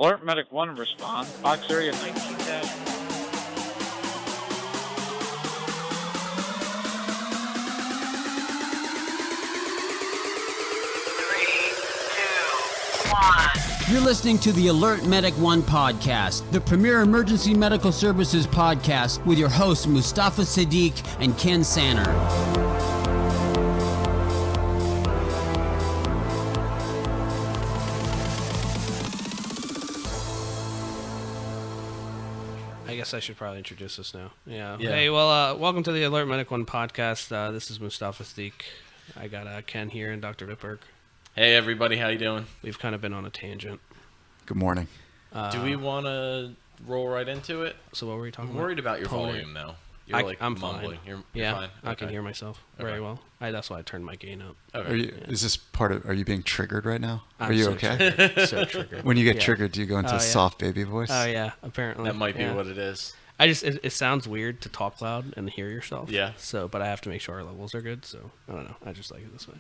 Alert Medic 1 respond. Box area 19 You're listening to the Alert Medic 1 podcast, the premier emergency medical services podcast with your hosts Mustafa Siddiq and Ken Sanner. I guess I should probably introduce us now. Yeah. Hey, well, welcome to the Alert Medic 1 podcast. This is Mustafa Siddiq. I got Ken here and Dr. Vipberg. Hey everybody, how you doing? We've kind of been on a tangent. Good morning. Do we want to roll right into it? So what were we talking I'm about? worried about your volume though. You're I'm mumbling. fine. You're fine. I can hear myself very well. That's why I turned my gain up. Okay. Is this part of? Are you being triggered right now? I'm Are you so okay? Triggered. So triggered. When you get triggered, do you go into soft baby voice? Oh yeah, apparently. That might be what it is. It sounds weird to talk loud and hear yourself. Yeah. So, but I have to make sure our levels are good. So I don't know. I just like it this way.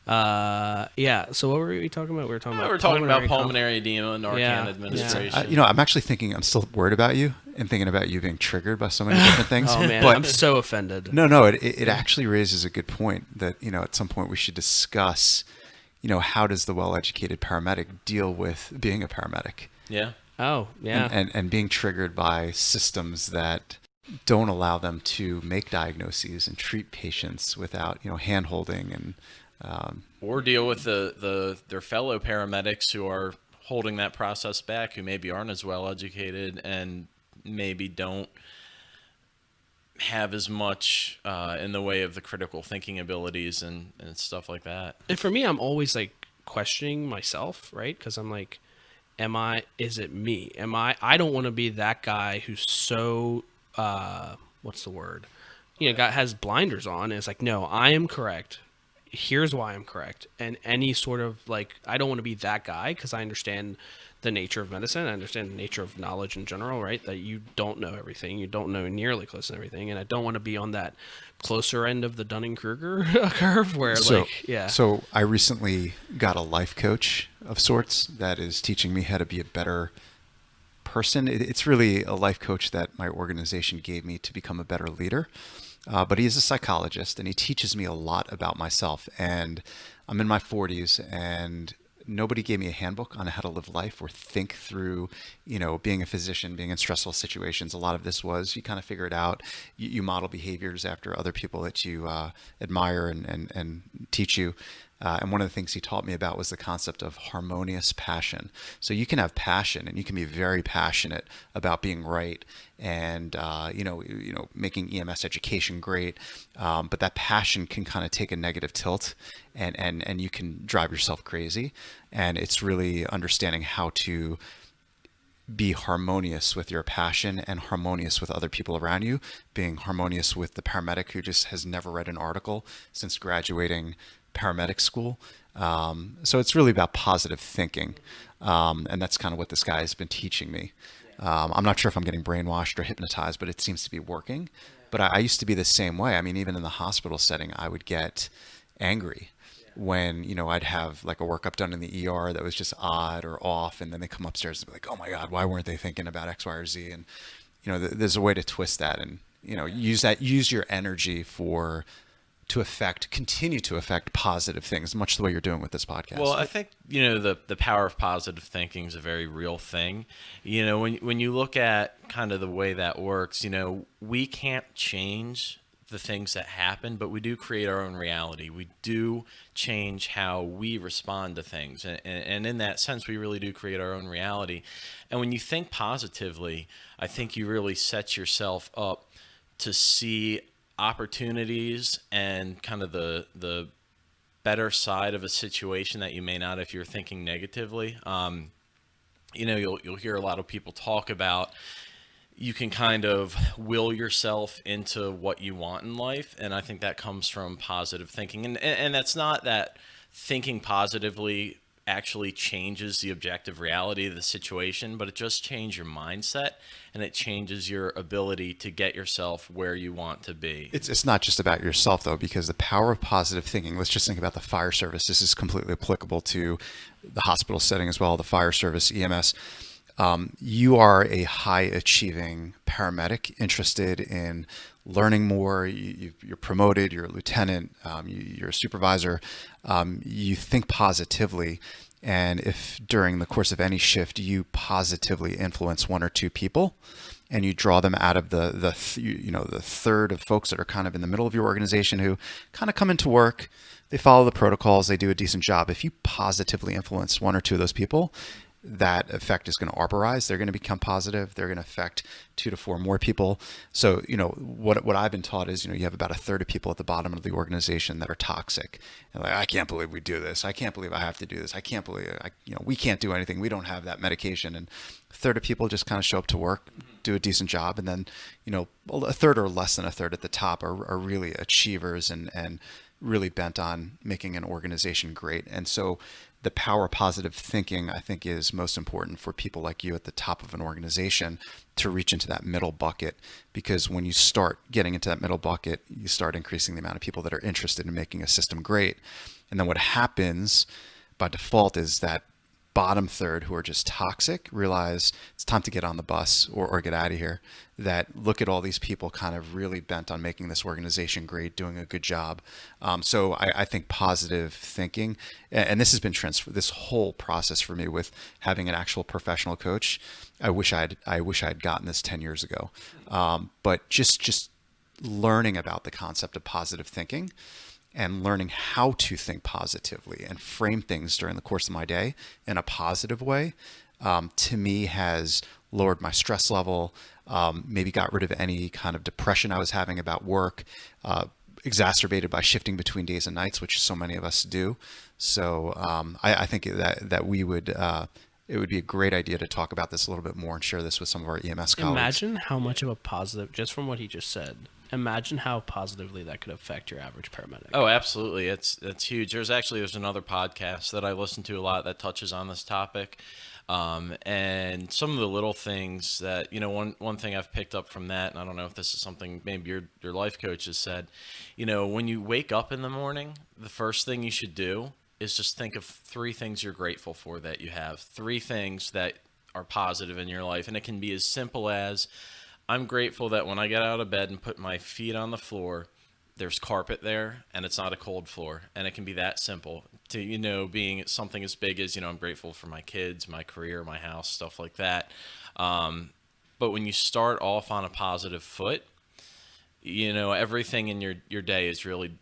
Yeah. So what were we talking about? We were talking about pulmonary edema, Narcan administration. I'm actually thinking. I'm still worried about you and thinking about you being triggered by so many different things. Oh man, but I'm so offended. No. It actually raises a good point that at some point we should discuss. How does the well-educated paramedic deal with being a paramedic? Yeah. Oh, yeah. And being triggered by systems that don't allow them to make diagnoses and treat patients without, hand-holding and or deal with their fellow paramedics who are holding that process back, who maybe aren't as well educated and maybe don't have as much in the way of the critical thinking abilities and stuff like that. And for me, I'm always like questioning myself, right? Because I'm like, is it me? I don't want to be that guy who's so, what's the word? Guy has blinders on and it's like, no, I am correct. Here's why I'm correct. And any sort of I don't want to be that guy because I understand the nature of medicine. I understand the nature of knowledge in general, right? That you don't know everything. You don't know nearly close to everything. And I don't want to be on that closer end of the Dunning-Kruger curve where So I recently got a life coach of sorts that is teaching me how to be a better person. It's really a life coach that my organization gave me to become a better leader. But he's a psychologist and he teaches me a lot about myself. And I'm in my 40s and nobody gave me a handbook on how to live life or think through, being a physician, being in stressful situations. A lot of this was you kind of figure it out. You model behaviors after other people that you admire and teach you. And one of the things he taught me about was the concept of harmonious passion. So you can have passion and you can be very passionate about being right and, making EMS education great. But that passion can kind of take a negative tilt and you can drive yourself crazy. And it's really understanding how to be harmonious with your passion and harmonious with other people around you, being harmonious with the paramedic who just has never read an article since graduating paramedic school. So it's really about positive thinking. And that's kind of what this guy has been teaching me. I'm not sure if I'm getting brainwashed or hypnotized, but it seems to be working. But I used to be the same way. I mean, even in the hospital setting, I would get angry when, I'd have like a workup done in the ER that was just odd or off. And then they come upstairs and be like, oh my God, why weren't they thinking about X, Y, or Z? And, there's a way to twist that and, use your energy continue to affect positive things, much the way you're doing with this podcast. Well, I think, the power of positive thinking is a very real thing. When you look at kind of the way that works, we can't change the things that happen, but we do create our own reality. We do change how we respond to things. And in that sense, we really do create our own reality. And when you think positively, I think you really set yourself up to see opportunities and kind of the better side of a situation that you may not if you're thinking negatively. You'll hear a lot of people talk about you can kind of will yourself into what you want in life, and I think that comes from positive thinking. And that's not that thinking positively actually changes the objective reality of the situation, but it just changes your mindset and it changes your ability to get yourself where you want to be. It's not just about yourself, though, because the power of positive thinking, let's just think about the fire service. This is completely applicable to the hospital setting as well, the fire service, EMS. You are a high achieving paramedic interested in learning more. You're promoted, you're a lieutenant, you're a supervisor. You think positively. And if during the course of any shift, you positively influence one or two people and you draw them out of the third of folks that are kind of in the middle of your organization who kind of come into work, they follow the protocols, they do a decent job. If you positively influence one or two of those people, that effect is going to arborize. They're going to become positive. They're going to affect 2 to 4 more people. So, what I've been taught is, you have about a third of people at the bottom of the organization that are toxic. And like, I can't believe we do this. I can't believe I have to do this. I can't believe, we can't do anything. We don't have that medication. And a third of people just kind of show up to work, do a decent job. And then, a third or less than a third at the top are really achievers and really bent on making an organization great. And so the power of positive thinking, I think, is most important for people like you at the top of an organization to reach into that middle bucket, because when you start getting into that middle bucket, you start increasing the amount of people that are interested in making a system great. And then what happens by default is that bottom third who are just toxic realize it's time to get on the bus or get out of here. That look at all these people kind of really bent on making this organization great, doing a good job. So I think positive thinking, and this has been this whole process for me with having an actual professional coach. I wish I'd gotten this 10 years ago. But just learning about the concept of positive thinking and learning how to think positively and frame things during the course of my day in a positive way, to me has lowered my stress level, maybe got rid of any kind of depression I was having about work, exacerbated by shifting between days and nights, which so many of us do. So I think that it would be a great idea to talk about this a little bit more and share this with some of our EMS colleagues. Imagine how much of a positive, just from what he just said, imagine how positively that could affect your average paramedic. Oh, absolutely. It's huge. There's another podcast that I listen to a lot that touches on this topic. And some of the little things that, one thing I've picked up from that, and I don't know if this is something maybe your life coach has said, when you wake up in the morning, the first thing you should do is just think of 3 things you're grateful for that you have, 3 things that are positive in your life. And it can be as simple as, I'm grateful that when I get out of bed and put my feet on the floor, there's carpet there and it's not a cold floor. And it can be that simple to, being something as big as, I'm grateful for my kids, my career, my house, stuff like that. But when you start off on a positive foot, everything in your day is really,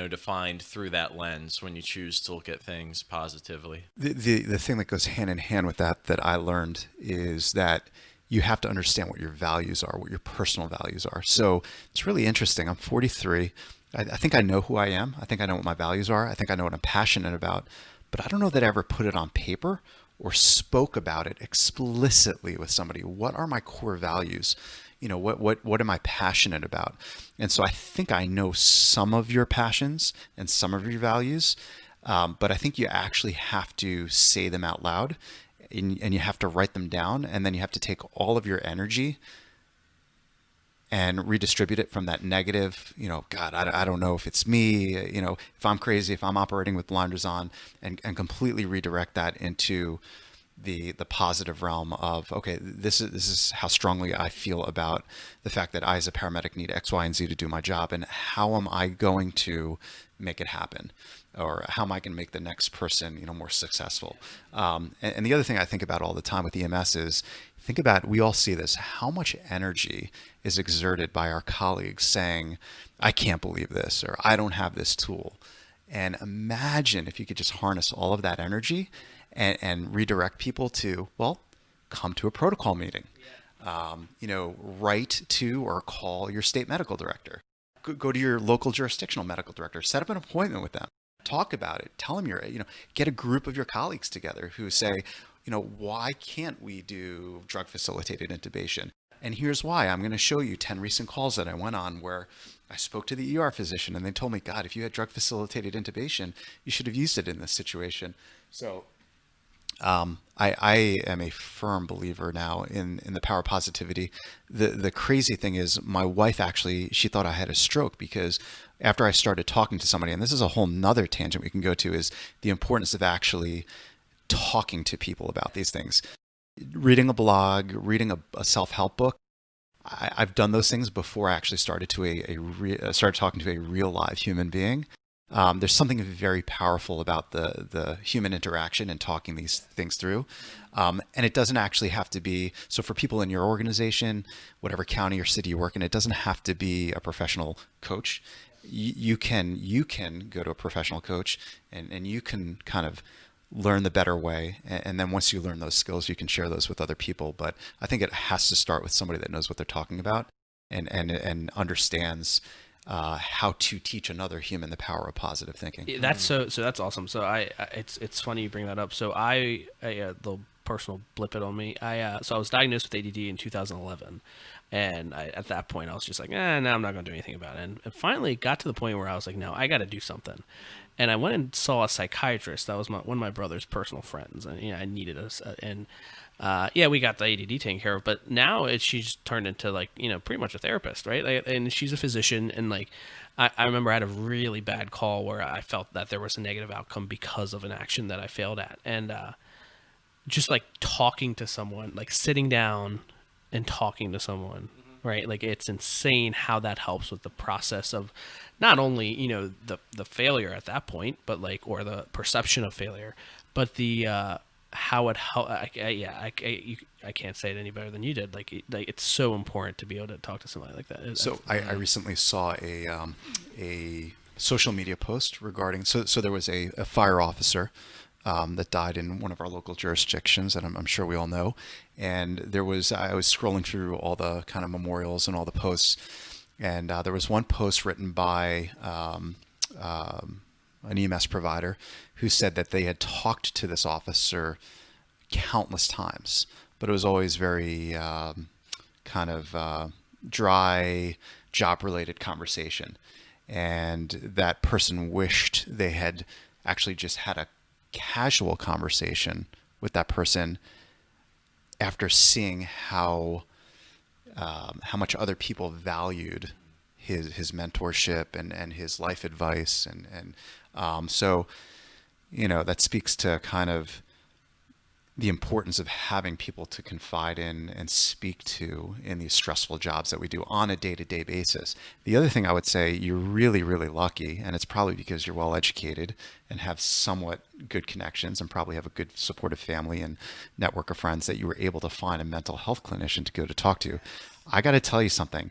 defined through that lens when you choose to look at things positively. The thing that goes hand in hand with that I learned is that you have to understand what your values are, what your personal values are. So it's really interesting. I'm 43. I think I know who I am. I think I know what my values are. I think I know what I'm passionate about, but I don't know that I ever put it on paper or spoke about it explicitly with somebody. What are my core values? What am I passionate about? And so I think I know some of your passions and some of your values, but I think you actually have to say them out loud. And you have to write them down, and then you have to take all of your energy and redistribute it from that negative, God, I don't know if it's me, if I'm crazy, if I'm operating with blinders on, and completely redirect that into the positive realm of, okay, this is how strongly I feel about the fact that I as a paramedic need X, Y, and Z to do my job, and how am I going to make it happen? Or how am I going to make the next person, more successful? And the other thing I think about all the time with EMS is, we all see this, how much energy is exerted by our colleagues saying, I can't believe this, or I don't have this tool. And imagine if you could just harness all of that energy and redirect people to, come to a protocol meeting, write to or call your state medical director, go to your local jurisdictional medical director, set up an appointment with them. Talk about it. Tell them get a group of your colleagues together who say, why can't we do drug facilitated intubation? And here's why. I'm going to show you 10 recent calls that I went on where I spoke to the ER physician and they told me, God, if you had drug facilitated intubation, you should have used it in this situation. So I am a firm believer now in the power of positivity. The crazy thing is my wife actually, she thought I had a stroke because after I started talking to somebody, and this is a whole nother tangent we can go to, is the importance of actually talking to people about these things. Reading a blog, reading a self-help book. I've done those things before I actually started started talking to a real live human being. There's something very powerful about the human interaction and talking these things through. And it doesn't actually have to be, so for people in your organization, whatever county or city you work in, it doesn't have to be a professional coach. You can go to a professional coach and you can kind of learn the better way. And then once you learn those skills, you can share those with other people. But I think it has to start with somebody that knows what they're talking about and understands how to teach another human the power of positive thinking. That's so that's awesome. So it's funny you bring that up. So I little personal blip it on me. So I was diagnosed with ADD in 2011. And at that point, I was just like, no, I'm not going to do anything about it. And finally got to the point where I was like, no, I got to do something. And I went and saw a psychiatrist. That was one of my brother's personal friends. And I needed we got the ADD taken care of. But now she's turned into pretty much a therapist, right? And she's a physician. And I remember I had a really bad call where I felt that there was a negative outcome because of an action that I failed at. And just talking to someone, sitting down and talking to someone, right? It's insane how that helps with the process of not only, the failure at that point, but or the perception of failure, but the, how it helped. I can't say it any better than you did. It's so important to be able to talk to somebody like that. So I recently saw a social media post regarding, so there was a fire officer that died in one of our local jurisdictions that I'm sure we all know. And I was scrolling through all the kind of memorials and all the posts, and there was one post written by an EMS provider who said that they had talked to this officer countless times, but it was always very dry, job-related conversation. And that person wished they had actually just had a casual conversation with that person after seeing how much other people valued his mentorship and his life advice and so that speaks to kind of the importance of having people to confide in and speak to in these stressful jobs that we do on a day-to-day basis. The other thing I would say, you're really, really lucky, and it's probably because you're well educated and have somewhat good connections and probably have a good supportive family and network of friends, that you were able to find a mental health clinician to go to talk to. I got to tell you something.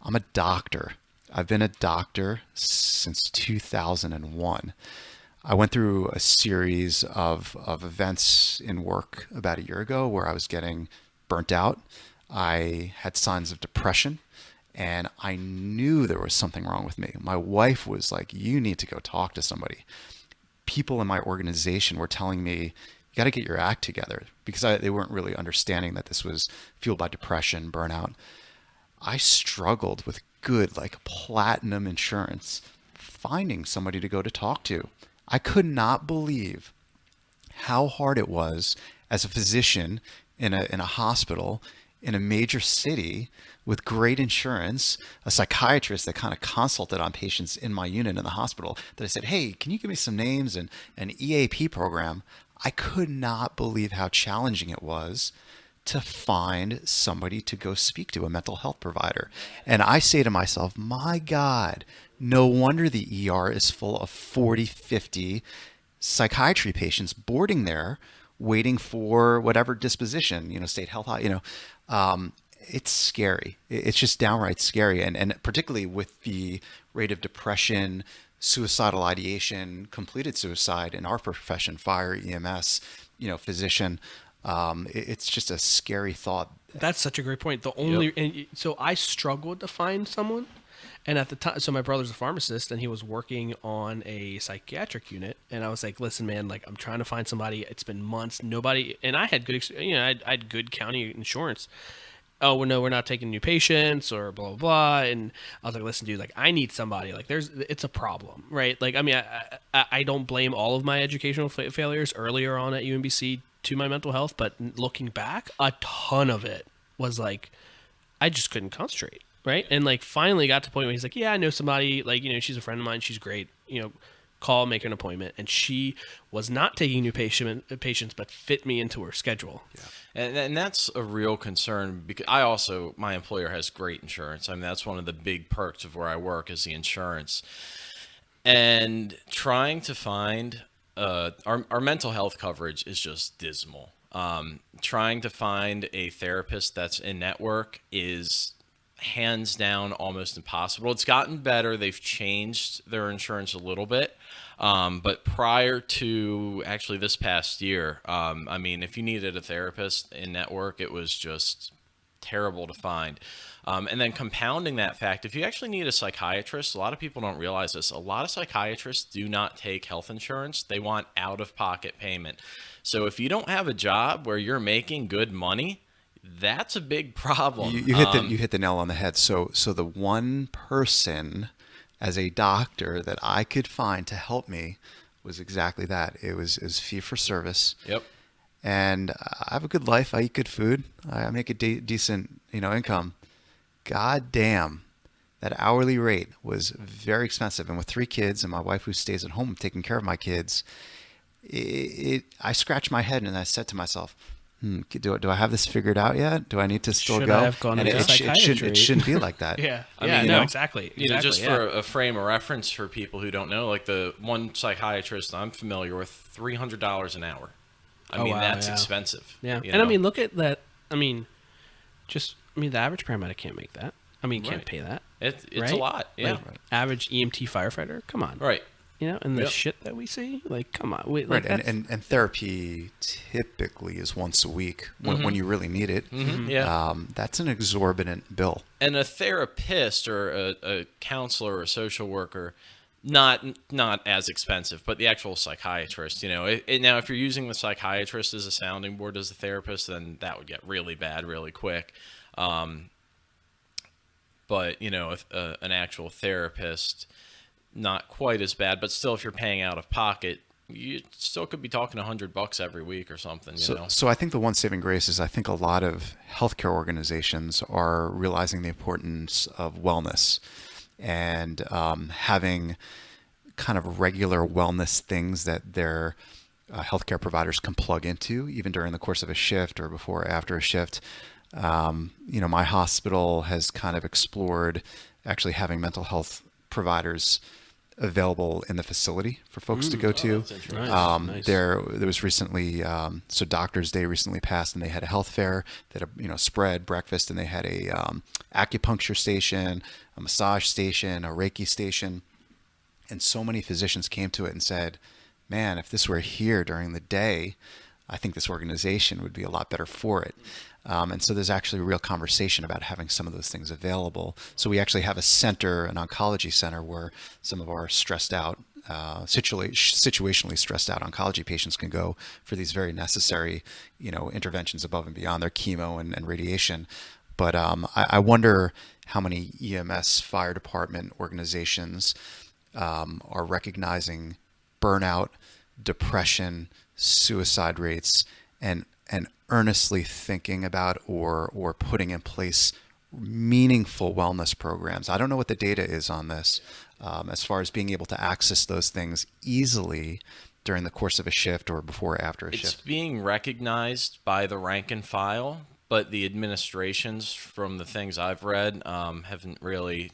I'm a doctor. I've been a doctor since 2001. I went through a series of events in work about a year ago where I was getting burnt out. I had signs of depression, and I knew there was something wrong with me. My wife was like, you need to go talk to somebody. People in my organization were telling me, you got to get your act together, because they weren't really understanding that this was fueled by depression, burnout. I struggled with good, platinum insurance, finding somebody to go to talk to. I could not believe how hard it was as a physician in a hospital in a major city with great insurance, a psychiatrist that kind of consulted on patients in my unit in the hospital, that I said, hey, can you give me some names and an EAP program? I could not believe how challenging it was to find somebody to go speak to, a mental health provider. And I say to myself, my God, no wonder the ER is full of 40, 50 psychiatry patients boarding there, waiting for whatever disposition, state health, it's scary. It's just downright scary. And particularly with the rate of depression, suicidal ideation, completed suicide in our profession, fire, EMS, physician, it's just a scary thought. That's such a great point. So I struggled to find someone. And at the time, so my brother's a pharmacist, and he was working on a psychiatric unit. And I was like, listen, man, I'm trying to find somebody. It's been months. Nobody, and I had good, I had good county insurance. oh, well, no, we're not taking new patients or blah, blah, blah. And I was like, listen, dude, like, I need somebody. Like, it's a problem, right? Like, I mean, I don't blame all of my educational failures earlier on at UMBC to my mental health, but looking back, a ton of it was like, I just couldn't concentrate, right? And like, finally got to the point where he's like, yeah, I know somebody, like, you know, she's a friend of mine, she's great, you know, call, make an appointment. And she was not taking new patients, but fit me into her schedule. Yeah. And that's a real concern because my employer has great insurance. I mean, that's one of the big perks of where I work is the insurance. And trying to find our mental health coverage is just dismal. Trying to find a therapist that's in network is hands down almost impossible. It's gotten better. They've changed their insurance a little bit. But prior to actually this past year, I mean, if you needed a therapist in network, it was just terrible to find. And then compounding that fact, if you actually need a psychiatrist, a lot of people don't realize this. A lot of psychiatrists do not take health insurance. They want out-of-pocket payment. So if you don't have a job where you're making good money, that's a big problem. You hit the nail on the head. So the one person as a doctor that I could find to help me was exactly that. It was fee for service. Yep. And I have a good life. I eat good food. I make a decent, income. God damn, that hourly rate was very expensive. And with 3 kids and my wife who stays at home taking care of my kids, I scratched my head and I said to myself, do I have this figured out yet? Do I need to still Should go? I have gone into psychiatry? It shouldn't be like that. Yeah. I mean, Exactly. Just for a frame of reference for people who don't know, like the one psychiatrist I'm familiar with, $300 an hour. I mean, that's expensive. Yeah. You And I know? mean, look at that. I mean, the average paramedic can't make that. I mean, can't Right. pay that. It's right? a lot. Yeah. Like, average EMT firefighter. Come on. Right. And the Yep. shit that we see, like, come on. Right, and therapy typically is once a week when you really need it. Yeah. That's an exorbitant bill. And a therapist or a counselor or a social worker, not as expensive, but the actual psychiatrist, now if you're using the psychiatrist as a sounding board as a therapist, then that would get really bad really quick. But if an actual therapist, not quite as bad, but still, if you're paying out of pocket, you still could be talking $100 every week or something. So I think the one saving grace is I think a lot of healthcare organizations are realizing the importance of wellness and having kind of regular wellness things that their healthcare providers can plug into, even during the course of a shift or before or after a shift. My hospital has kind of explored actually having mental health providers available in the facility for folks to go to. Nice. There was recently, so Doctors Day recently passed, and they had a health fair that spread breakfast, and they had a acupuncture station, a massage station, a Reiki station, and so many physicians came to it and said, "Man, if this were here during the day, I think this organization would be a lot better for it." And so there's actually a real conversation about having some of those things available. So we actually have a center, an oncology center, where some of our stressed out, situationally stressed out oncology patients can go for these very necessary, interventions above and beyond their chemo and radiation. But I wonder how many EMS fire department organizations are recognizing burnout, depression, suicide rates, and earnestly thinking about or putting in place meaningful wellness programs. I don't know what the data is on this as far as being able to access those things easily during the course of a shift or before or after a shift. It's being recognized by the rank and file, but the administrations, from the things I've read, haven't really,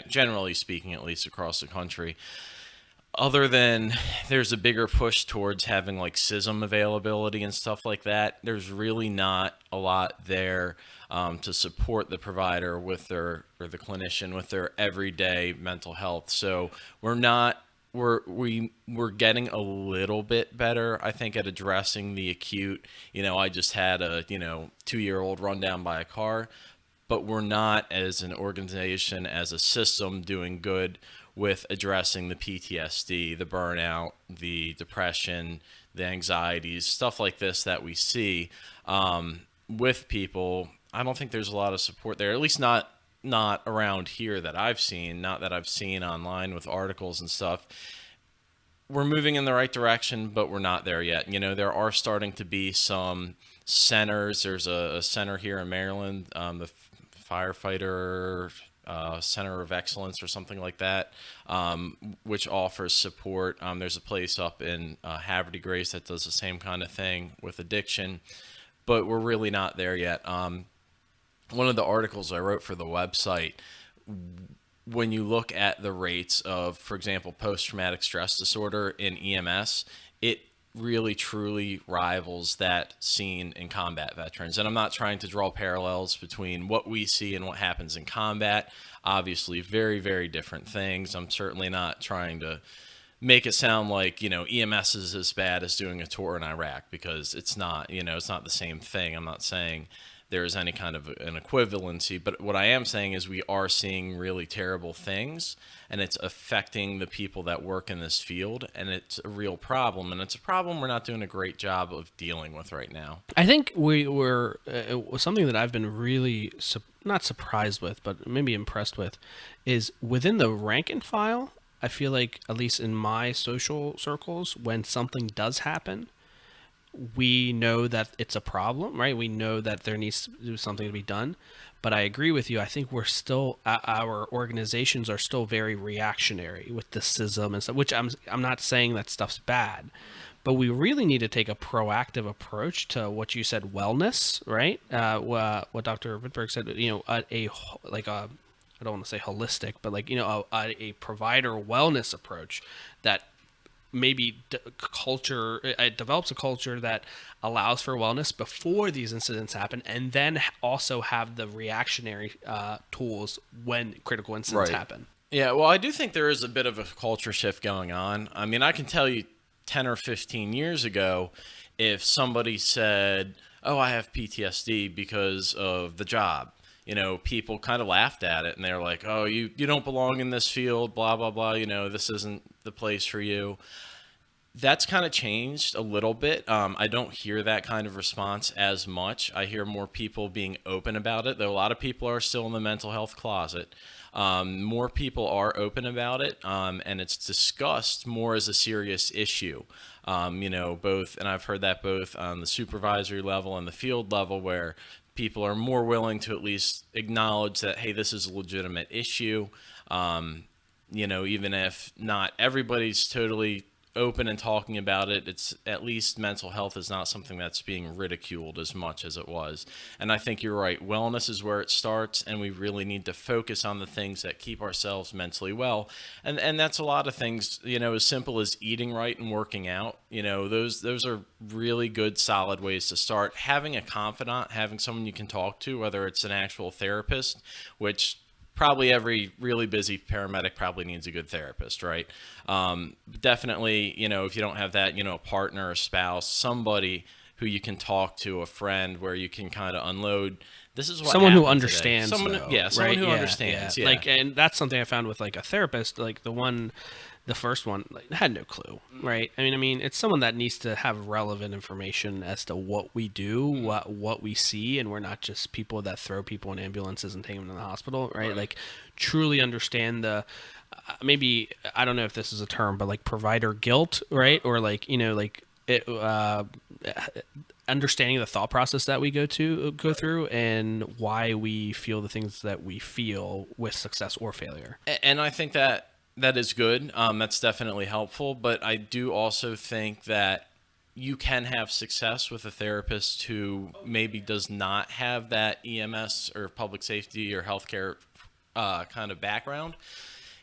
generally speaking, at least across the country, other than there's a bigger push towards having like CISM availability and stuff like that, there's really not a lot there to support the provider with or the clinician with their everyday mental health. So we're getting a little bit better, I think, at addressing the acute. I just had a 2-year-old run down by a car, but we're not, as an organization, as a system, doing good with addressing the PTSD, the burnout, the depression, the anxieties, stuff like this that we see with people. I don't think there's a lot of support there, at least not around here that I've seen, not that I've seen online with articles and stuff. We're moving in the right direction, but we're not there yet. There are starting to be some centers. There's a center here in Maryland, the Firefighter Center of Excellence or something like that, which offers support. There's a place up in Haverty Grace that does the same kind of thing with addiction, but we're really not there yet. One of the articles I wrote for the website, when you look at the rates of, for example, post-traumatic stress disorder in EMS, it really truly rivals that seen in combat veterans. And I'm not trying to draw parallels between what we see and what happens in combat. Obviously, very, very different things. I'm certainly not trying to make it sound like, EMS is as bad as doing a tour in Iraq, because it's not, it's not the same thing. I'm not saying there is any kind of an equivalency, but what I am saying is we are seeing really terrible things, and it's affecting the people that work in this field, and it's a real problem, and it's a problem we're not doing a great job of dealing with right now. I think we were something that I've been really not surprised with, but maybe impressed with, is within the rank and file. I feel like, at least in my social circles, when something does happen, we know that it's a problem, right? We know that there needs to do something to be done. But I agree with you. I think we're still, our organizations are still very reactionary with the CISM and stuff, which I'm not saying that stuff's bad, but we really need to take a proactive approach to what you said, wellness, right? What Dr. Wittberg said, I don't want to say holistic, but a provider wellness approach that maybe it develops a culture that allows for wellness before these incidents happen, and then also have the reactionary tools when critical incidents happen. Yeah, well, I do think there is a bit of a culture shift going on. I mean, I can tell you 10 or 15 years ago, if somebody said, oh, I have PTSD because of the job, people kind of laughed at it, and they're like, oh, you don't belong in this field, blah, blah, blah, this isn't the place for you. That's kind of changed a little bit. I don't hear that kind of response as much. I hear more people being open about it, though a lot of people are still in the mental health closet. More people are open about it, and it's discussed more as a serious issue. Both, and I've heard that both on the supervisory level and the field level, where people are more willing to at least acknowledge that, hey, this is a legitimate issue. Even if not everybody's totally open and talking about it, it's at least mental health is not something that's being ridiculed as much as it was. And I think you're right. Wellness is where it starts, and we really need to focus on the things that keep ourselves mentally well. And that's a lot of things, as simple as eating right and working out. Those are really good, solid ways to start. Having a confidant, having someone you can talk to, whether it's an actual therapist, which probably every really busy paramedic probably needs a good therapist, right? Definitely, if you don't have that, a partner, a spouse, somebody who you can talk to, a friend, where you can kind of unload. This is what someone who happened understands. today. Someone who understands. Yeah. And that's something I found with a therapist, the first one had no clue, right? I mean, it's someone that needs to have relevant information as to what we do, what we see, and we're not just people that throw people in ambulances and take them to the hospital, right? Truly understand the, maybe, I don't know if this is a term, but provider guilt, right? Or understanding the thought process that we go through and why we feel the things that we feel with success or failure. And I think that is good. That's definitely helpful. But I do also think that you can have success with a therapist who maybe does not have that EMS or public safety or healthcare kind of background.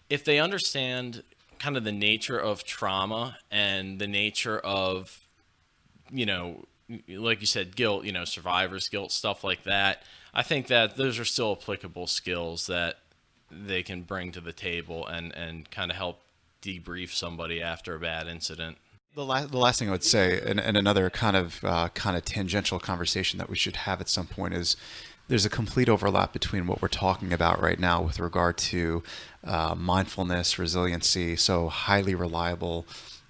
If they understand kind of the nature of trauma and the nature of, like you said, guilt, survivor's guilt, stuff like that, I think that those are still applicable skills that they can bring to the table and kind of help debrief somebody after a bad incident. The last thing I would say, and another kind of tangential conversation that we should have at some point, is there's a complete overlap between what we're talking about right now with regard to mindfulness, resiliency, so highly reliable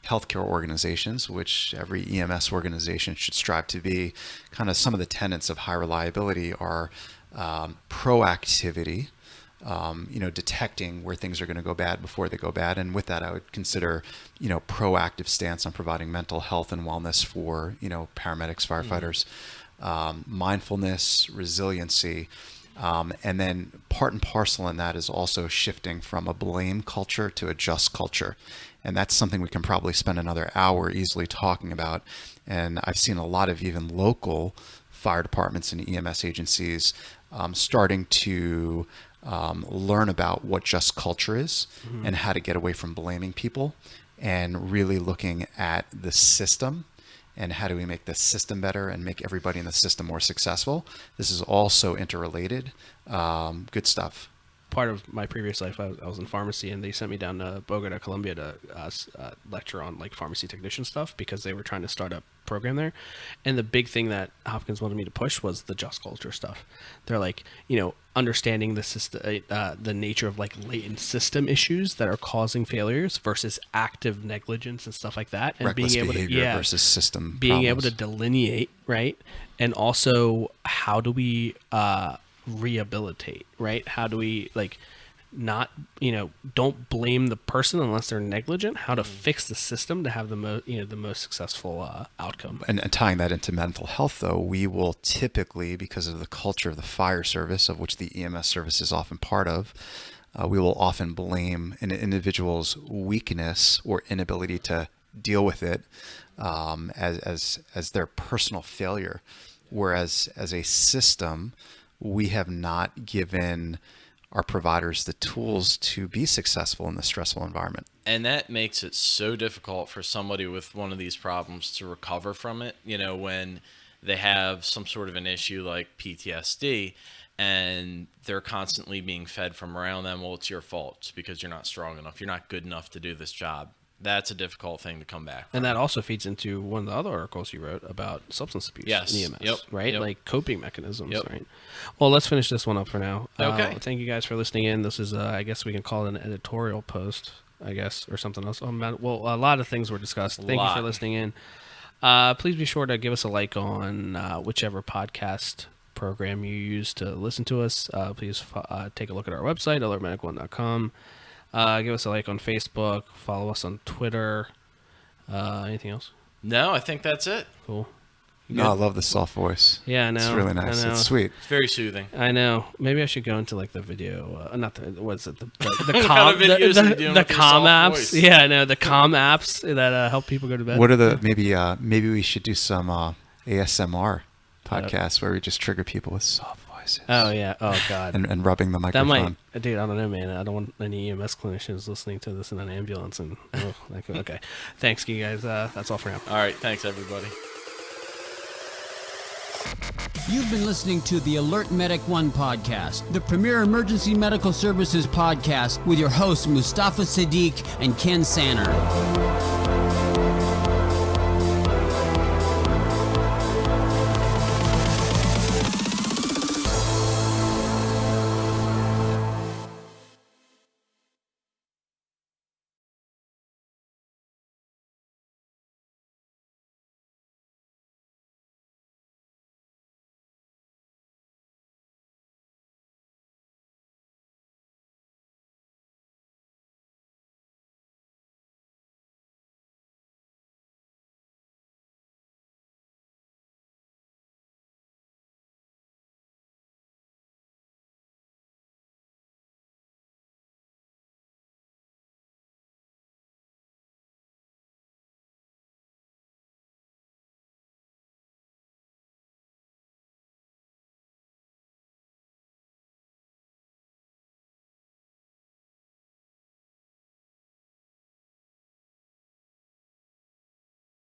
healthcare organizations, which every EMS organization should strive to be, kind of some of the tenets of high reliability are proactivity, detecting where things are going to go bad before they go bad. And with that, I would consider, proactive stance on providing mental health and wellness for, paramedics, firefighters, mindfulness, resiliency. And then part and parcel in that is also shifting from a blame culture to a just culture. And that's something we can probably spend another hour easily talking about. And I've seen a lot of even local fire departments and EMS agencies starting to learn about what just culture is and how to get away from blaming people and really looking at the system and how do we make the system better and make everybody in the system more successful. This is also interrelated. Good stuff. Part of my previous life, I was in pharmacy, and they sent me down to Bogota, Colombia to lecture on like pharmacy technician stuff because they were trying to start a program there. And the big thing that Hopkins wanted me to push was the just culture stuff. They're like, understanding the system, the nature of like latent system issues that are causing failures versus active negligence and stuff like that, and Reckless being able behavior to versus system being problems. able to delineate, right? And also, how do we rehabilitate, right? How do we not, don't blame the person unless they're negligent, how to fix the system to have the most successful outcome. And tying that into mental health, though, we will typically, because of the culture of the fire service, of which the EMS service is often part of, we will often blame an individual's weakness or inability to deal with it as their personal failure. Whereas as a system, we have not given our providers the tools to be successful in this stressful environment. And that makes it so difficult for somebody with one of these problems to recover from it, when they have some sort of an issue like PTSD and they're constantly being fed from around them, well, it's your fault. It's because you're not strong enough. You're not good enough to do this job. That's a difficult thing to come back from. And that also feeds into one of the other articles you wrote about substance abuse in EMS, right? Yep. Like coping mechanisms, right? Well, let's finish this one up for now. Okay. Thank you guys for listening in. This is, I guess we can call it an editorial post, or something else. Well, a lot of things were discussed. Thank you for listening in. Please be sure to give us a like on whichever podcast program you use to listen to us. Please take a look at our website, alertmedic1.com. Give us a like on Facebook. Follow us on Twitter. Anything else? No, I think that's it. Cool. No, I love the soft voice. Yeah, I know. It's really nice. It's sweet. It's very soothing. I know. Maybe I should go into like the video. Not the what's it? The What com kind of videos are you doing the with your com soft apps. voice? Yeah, I know the com apps that help people go to bed. What are the maybe we should do some ASMR podcasts where we just trigger people with soft voices. Oh yeah. Oh god. and rubbing the That microphone. might, dude. I don't know, man. I don't want any EMS clinicians listening to this in an ambulance. And okay. Thanks, you guys. That's all for now. All right. Thanks, everybody. You've been listening to the Alert Medic One podcast, the premier emergency medical services podcast with your hosts Mustafa Siddiq and Ken Sanner.